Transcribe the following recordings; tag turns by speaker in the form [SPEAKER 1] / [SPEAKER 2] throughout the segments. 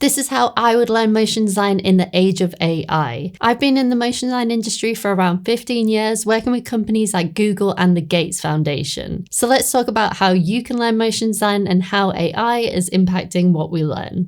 [SPEAKER 1] This is how I would learn motion design in the age of AI. I've been in the motion design industry for around 15 years, working with companies like Google and the Gates Foundation. So let's talk about how you can learn motion design and how AI is impacting what we learn.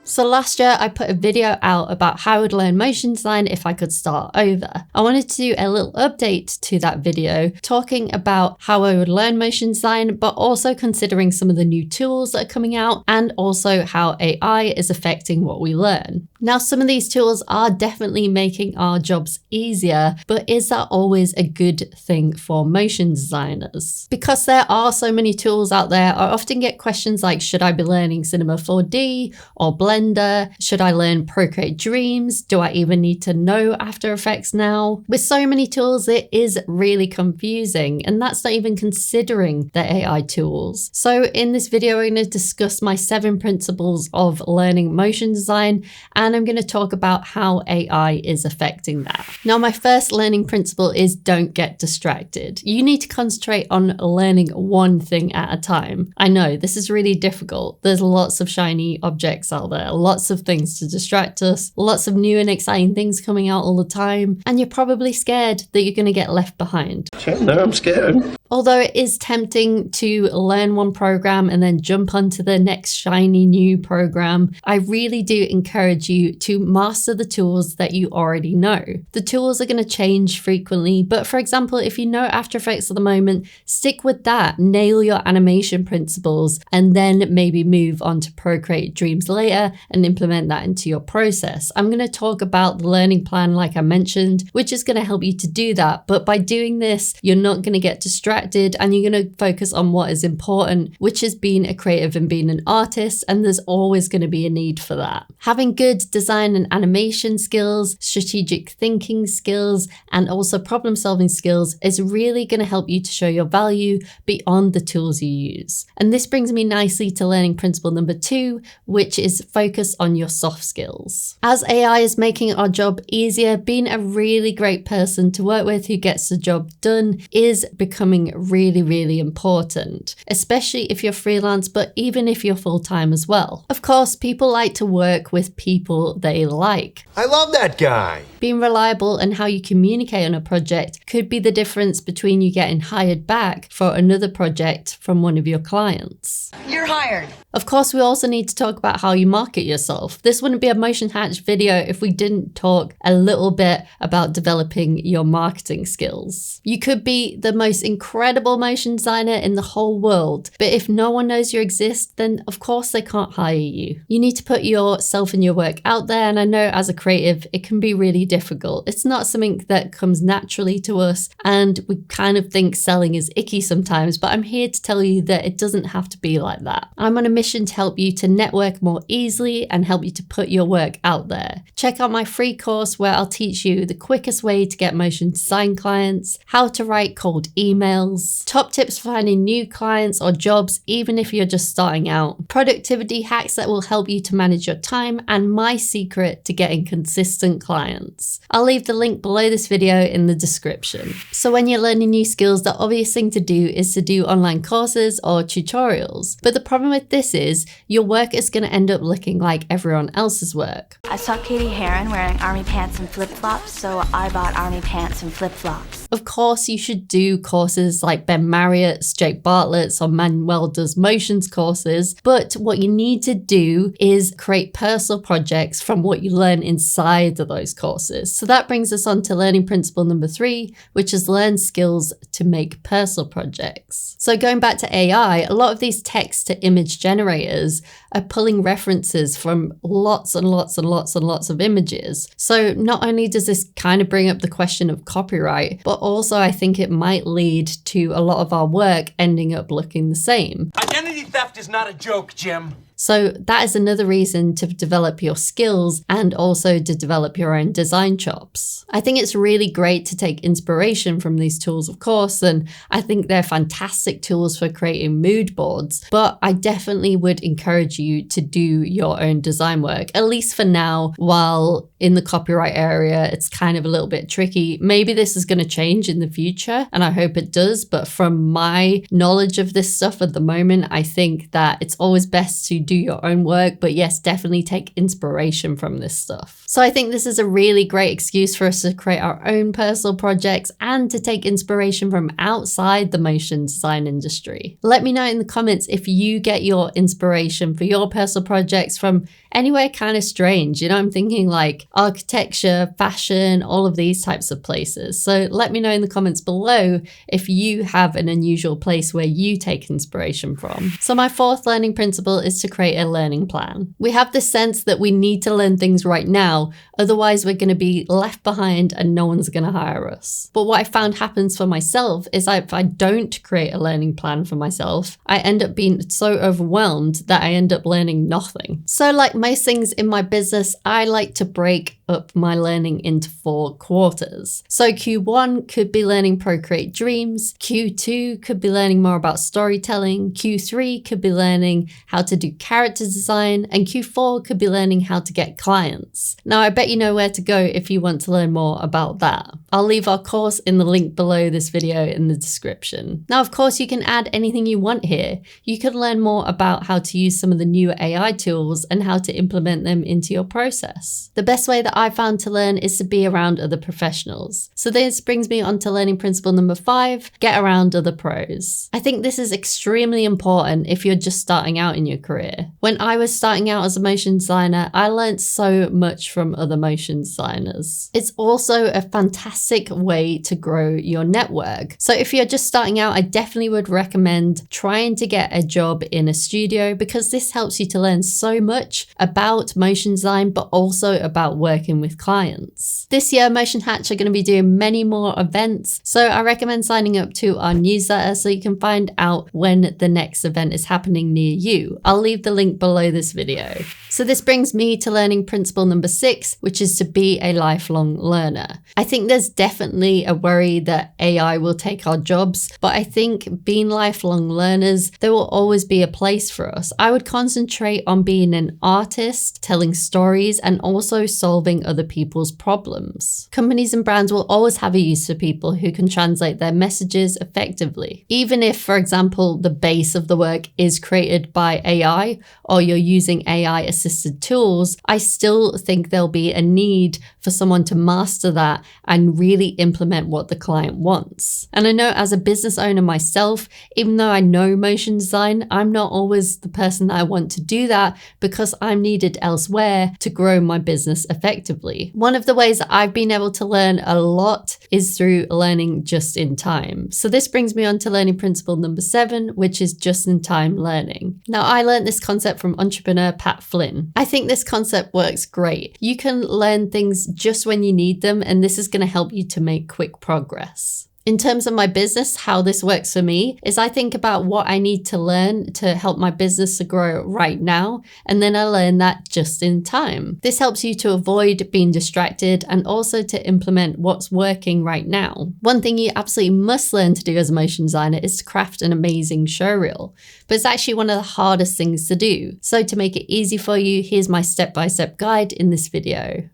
[SPEAKER 1] So last year I put a video out about how I would learn motion design if I could start over. I wanted to do a little update to that video talking about how I would learn motion design, but also considering some of the new tools that are coming out and also how AI is affecting what we learn. Now, some of these tools are definitely making our jobs easier, but is that always a good thing for motion designers? Because there are so many tools out there, I often get questions like, should I be learning Cinema 4D or Blender? Should I learn Procreate Dreams? Do I even need to know After Effects now? With so many tools, it is really confusing, and that's not even considering the AI tools. So in this video, we're going to discuss my 7 principles of learning motion design, and I'm going to talk about how AI is affecting that. Now, my first learning principle is don't get distracted. You need to concentrate on learning one thing at a time. I know this is really difficult. There's lots of shiny objects out there, lots of things to distract us, lots of new and exciting things coming out all the time, and you're probably scared that you're going to get left behind.
[SPEAKER 2] No, I'm scared.
[SPEAKER 1] Although it is tempting to learn one program and then jump onto the next shiny new program, I really do encourage you to master the tools that you already know. The tools are going to change frequently, but for example, if you know After Effects at the moment, stick with that, nail your animation principles, and then maybe move on to Procreate Dreams later and implement that into your process. I'm going to talk about the learning plan, like I mentioned, which is going to help you to do that. But by doing this, you're not going to get distracted and you're going to focus on what is important, which is being a creative and being an artist. And there's always going to be a need for that. Having good design and animation skills, strategic thinking skills, and also problem solving skills is really going to help you to show your value beyond the tools you use. And this brings me nicely to learning principle number 2, which is focus on your soft skills. As AI is making our job easier, being a really great person to work with who gets the job done is becoming really, really important, especially if you're freelance, but even if you're full-time as well. Of course, people like to work with people they like.
[SPEAKER 3] I love that guy.
[SPEAKER 1] Being reliable and how you communicate on a project could be the difference between you getting hired back for another project from one of your clients.
[SPEAKER 4] You're hired.
[SPEAKER 1] Of course, we also need to talk about how you market yourself. This wouldn't be a Motion Hatch video if we didn't talk a little bit about developing your marketing skills. You could be the most incredible motion designer in the whole world, but if no one knows you exist, then of course they can't hire you. You need to put yourself and your work out there, and I know as a creative, it can be really difficult. It's not something that comes naturally to us, and we kind of think selling is icky sometimes, but I'm here to tell you that it doesn't have to be like that. I'm on a mission to help you to network more easily and help you to put your work out there. Check out my free course where I'll teach you the quickest way to get motion design clients, how to write cold emails, top tips for finding new clients or jobs even if you're just starting out, productivity hacks that will help you to manage your time, and my secret to getting consistent clients. I'll leave the link below this video in the description. So when you're learning new skills, the obvious thing to do is to do online courses or tutorials. But the problem with this is your work is going to end up looking like everyone else's work.
[SPEAKER 4] I saw Katie Heron wearing army pants and flip-flops, so I bought army pants and flip-flops.
[SPEAKER 1] Of course, you should do courses like Ben Marriott's, Jake Bartlett's, or Manuel Does Motions courses, but what you need to do is create personal projects from what you learn inside of those courses. So that brings us on to learning principle number 3, which is learn skills to make personal projects. So going back to AI, a lot of these text to image generators are pulling references from lots and lots and lots and lots of images. So not only does this kind of bring up the question of copyright, but also I think it might lead to a lot of our work ending up looking the same.
[SPEAKER 3] Identity theft is not a joke, Jim.
[SPEAKER 1] So that is another reason to develop your skills and also to develop your own design chops. I think it's really great to take inspiration from these tools, of course, and I think they're fantastic tools for creating mood boards, but I definitely would encourage you to do your own design work, at least for now, while in the copyright area, it's kind of a little bit tricky. Maybe this is going to change in the future, and I hope it does, but from my knowledge of this stuff at the moment, I think that it's always best to do your own work, but yes, definitely take inspiration from this stuff. So I think this is a really great excuse for us to create our own personal projects and to take inspiration from outside the motion design industry. Let me know in the comments if you get your inspiration for your personal projects from anywhere kind of strange. You know, I'm thinking like architecture, fashion, all of these types of places. So let me know in the comments below if you have an unusual place where you take inspiration from. So my fourth learning principle is to create a learning plan. We have this sense that we need to learn things right now, otherwise we're going to be left behind and no one's going to hire us. But what I found happens for myself is if I don't create a learning plan for myself, I end up being so overwhelmed that I end up learning nothing. So like most things in my business, I like to break up my learning into 4 quarters. So Q1 could be learning Procreate Dreams, Q2 could be learning more about storytelling, Q3 could be learning how to do character design, and Q4 could be learning how to get clients. Now I bet you know where to go if you want to learn more about that. I'll leave our course in the link below this video in the description. Now of course you can add anything you want here. You could learn more about how to use some of the newer AI tools and how to implement them into your process. The best way that I found to learn is to be around other professionals. So this brings me on to learning principle number 5, get around other pros. I think this is extremely important if you're just starting out in your career. When I was starting out as a motion designer, I learned so much from other motion designers. It's also a fantastic way to grow your network. So if you're just starting out, I definitely would recommend trying to get a job in a studio because this helps you to learn so much about motion design, but also about working with clients. This year, Motion Hatch are going to be doing many more events, so I recommend signing up to our newsletter so you can find out when the next event is happening near you. I'll leave the link below this video. So this brings me to learning principle number 6, which is to be a lifelong learner. I think there's definitely a worry that AI will take our jobs, but I think being lifelong learners, there will always be a place for us. I would concentrate on being an artist, telling stories, and also solving other people's problems. Companies and brands will always have a use for people who can translate their messages effectively. Even if, for example, the base of the work is created by AI or you're using AI assisted tools, I still think there'll be a need for someone to master that and really implement what the client wants. And I know as a business owner myself, even though I know motion design, I'm not always the person that I want to do that because I'm needed elsewhere to grow my business effectively. One of the ways that I've been able to learn a lot is through learning just in time. So this brings me on to learning principle number 7, which is just in time learning. Now I learned this concept from entrepreneur Pat Flynn. I think this concept works great. You can learn things just when you need them, and this is going to help you to make quick progress. In terms of my business, how this works for me is I think about what I need to learn to help my business to grow right now, and then I learn that just in time. This helps you to avoid being distracted and also to implement what's working right now. One thing you absolutely must learn to do as a motion designer is to craft an amazing showreel, but it's actually one of the hardest things to do. So to make it easy for you, here's my step-by-step guide in this video.